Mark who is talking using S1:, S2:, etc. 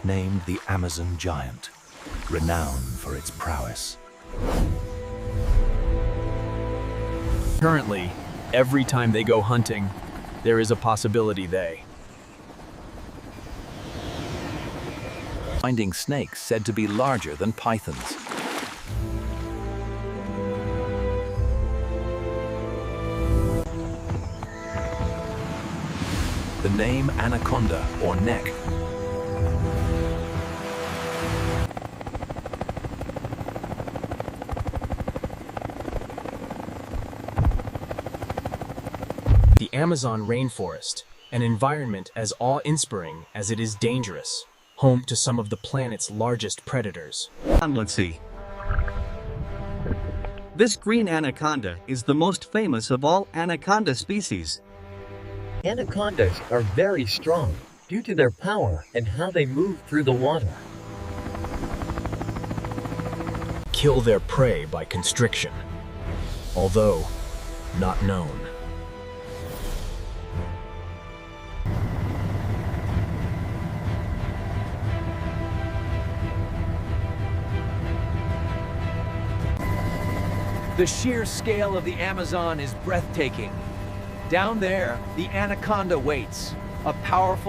S1: nicknamed the Amazon giant, renowned for its prowess.
S2: Currently, every time they go hunting, there is a possibility they
S1: Finding snakes said to be larger than pythons. The name anaconda, or neck,
S2: the Amazon rainforest, an environment as awe-inspiring as it is dangerous, home to some of the planet's largest predators.
S3: Let's see. This green anaconda is the most famous of all anaconda species.
S4: Anacondas are very strong due to their power and how they move through the water.
S2: Kill their prey by constriction, although not known.
S5: The sheer scale of the Amazon is breathtaking. Down there, the anaconda waits, a powerful